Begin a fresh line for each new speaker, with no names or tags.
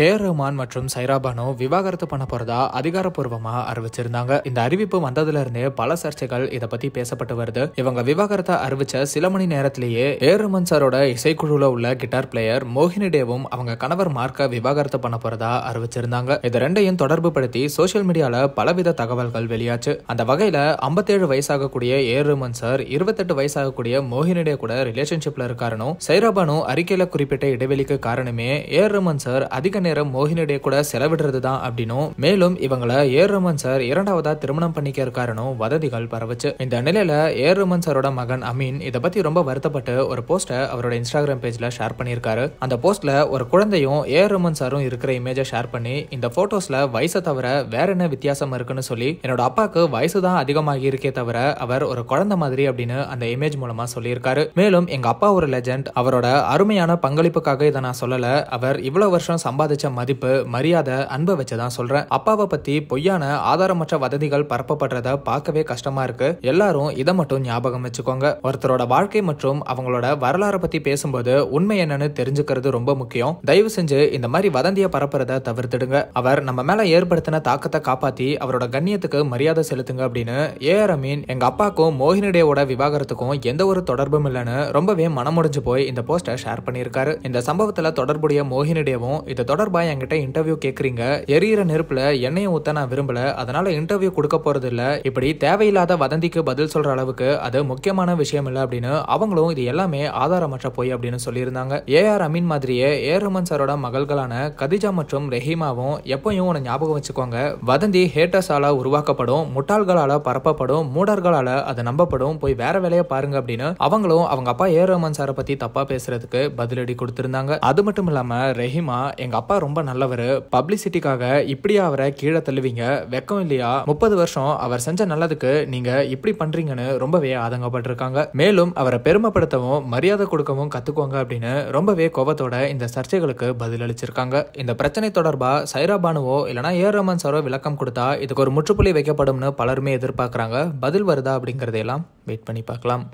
AR Rahman மற்றும் சைரா பானு விவாகரத்து பண்ண போறதா அதிகாரப்பூர்வமா அறிவிச்சிருந்தாங்க. இந்த அறிவிப்பு வந்ததுல இருந்தே பல சர்ச்சைகள் இதை பத்தி பேசப்பட்டு வருது. இவங்க விவாகரத்தை அறிவிச்ச சில மணி நேரத்திலேயே ஏஆர் ரஹ்மான் சாரோட இசைக்குழுல உள்ள கிட்டார் பிளேயர் மோகினி டேவும் அவங்க கணவர் மார்க்க விவாகரத்து பண்ண போறதா அறிவிச்சிருந்தாங்க. இது ரெண்டையும் தொடர்பு படுத்தி சோசியல் மீடியால பலவித தகவல்கள் வெளியாச்சு. அந்த வகையில 57 வயசாகக்கூடிய ஏஆர் ரஹ்மான் சார் 28 வயசாகக்கூடிய மோகினி டே கூட ரிலேஷன்ஷிப்ல இருக்காருன்னு சைரா பானு அறிக்கையில குறிப்பிட்ட இடைவெளிக்கு காரணமே ஏஆர் ரஹ்மான் சார் அதிக நேரம் மோகினி டே கூட செலவிடுறதுதான் அப்படின்னும், மேலும் இவங்கள ஏஆர் ரஹ்மான் சார் இரண்டாவதா திருமணம் பண்ணிக்க இருக்காருன்னு வதந்திகள் பரவச்சு. இந்த நிலையில ஏஆர் ரஹ்மான் சாரோட மகன் அமீன் இதை பத்தி ரொம்ப வருத்தப்பட்டு ஒரு போஸ்ட அவரோட இன்ஸ்டாகிராம் பேஜ்ல ஷேர் பண்ணியிருக்காரு. அந்த போஸ்ட்ல ஒரு குழந்தையும் ஏஆர் ரஹ்மான் சாரும் இருக்கிற இமேஜை ஷேர் பண்ணி, இந்த போட்டோஸ்ல வயசை தவிர வேற என்ன வித்தியாசம் இருக்குன்னு சொல்லி, என்னோட அப்பாக்கு வயசு தான் அதிகமாகி இருக்கே தவிர அவர் ஒரு குழந்தை மாதிரி அப்படின்னு அந்த இமேஜ் மூலமா சொல்லியிருக்காரு. மேலும் எங்க அப்பா ஒரு லெஜண்ட், அவரோட அருமையான பங்களிப்புக்காக இதை நான் சொல்லல, அவர் இவ்வளவு வருஷம் சம்பாதிச்ச மதிப்பு, மரியாதை, அன்பை வச்சுதான் சொல்றேன். அப்பாவை பத்தி பொய்யான ஆதாரமற்ற வதந்திகள் பரப்பப்படுறத பார்க்கவே கஷ்டமா இருக்கு. எல்லாரும் இதை மட்டும் ஞாபகம் வச்சுக்கோங்க. ஒருத்தரோட வாழ்க்கை மற்றும் அவங்களோட வரலாறை பத்தி பேசும்போது உண்மை என்னன்னு தெரிஞ்சுக்கிறது ரொம்ப முக்கியம். தயவு செஞ்சு இந்த மாதிரி வதந்தியை பரப்புறத தவிர்த்துடுங்க. அவர் நம்ம மேல ஏற்படுத்தின தாக்கத்தை காப்பாத்தி அவரோட கண்ணியத்துக்கு மரியாதை செலுத்துங்க அப்படின்னு ஏஆர் ரஹ்மான் எங்க அப்பாக்கும் மோகினி டேவோட விவாகரத்துக்கும் எந்த ஒரு தொடர்பும் இல்லைன்னு ரொம்பவே மனமுடிஞ்சு போய் இந்த போஸ்டை ஷேர் பண்ணியிருக்காரு. இந்த சம்பவத்துல தொடர்புடைய மோகினி டேவும் இது தொடர்பா என்கிட்ட இன்டர்வியூ கேக்குறீங்க, எரியிற நெருப்புல எண்ணெயை ஊத்த நான் விரும்பல, அதனால இன்டர்வியூ கொடுக்க போறது இல்ல, இப்படி தேவையில்லாத வதந்திக்கு பதில் சொல்ற அளவுக்கு அது முக்கியமான விஷயம் இல்ல அப்படின்னு அவங்களும் இது எல்லாமே ஆதாரமற்ற போய் அப்படின்னு சொல்லியிருந்தாங்க. ஏஆர் ரஹ்மான் மாதிரியே ஏஆர் ரஹ்மான் சாரோட மகள்களான கதிஜா மற்றும் ரெஹிமாவும் எப்பயும் உன ஞாபகம் வச்சுக்கோங்க, வதந்தி ஹேட்டர்ஸால உருவாக்கப்படும், முட்டாள்களால பரப்பப்படும், மூடர்களால அது நம்பப்படும், போய் வேற வேலையை பாருங்க அப்படின்னு அவங்களும் அவங்க அப்பா ஏஆர் ரஹ்மான் சாரை பத்தி தப்பா பேசுறதுக்கு பதிலடி கொடுத்திருந்தாங்க. அது மட்டும் இல்லாம ரெஹிமா, எங்க அப்பா ரொம்ப நல்லவர், பப்ளிசிட்டிக்காக இப்படியா அவரை கீழே தள்ளுவீங்க, வெக்கம் இல்லையா, 30 வருஷம் அவர் செஞ்ச நல்லதுக்கு நீங்க இப்படி பண்றீங்கன்னு ரொம்பவே ஆதங்கப்பட்டிருக்காங்க. மேலும் அவரை பெருமைப்படுத்தவும் மரியாதை கொடுக்கவும் கத்துக்கோங்க அப்படின்னு ரொம்பவே கோபத்தோட இந்த சர்ச்சைகளுக்கு பதில் அளிச்சிருக்காங்க. இந்த பிரச்சனை தொடர்பா சைரா பானுவோ இல்லனா ஏஆர் ரஹ்மான் சாரோ விளக்கம் கொடுத்தா இதுக்கு ஒரு முற்றுப்புள்ளி வைக்கப்படும்னு பலருமே எதிர்பார்க்கறாங்க. பதில் வருதா அப்படிங்கறதையெல்லாம் வெயிட் பண்ணி பார்க்கலாம்.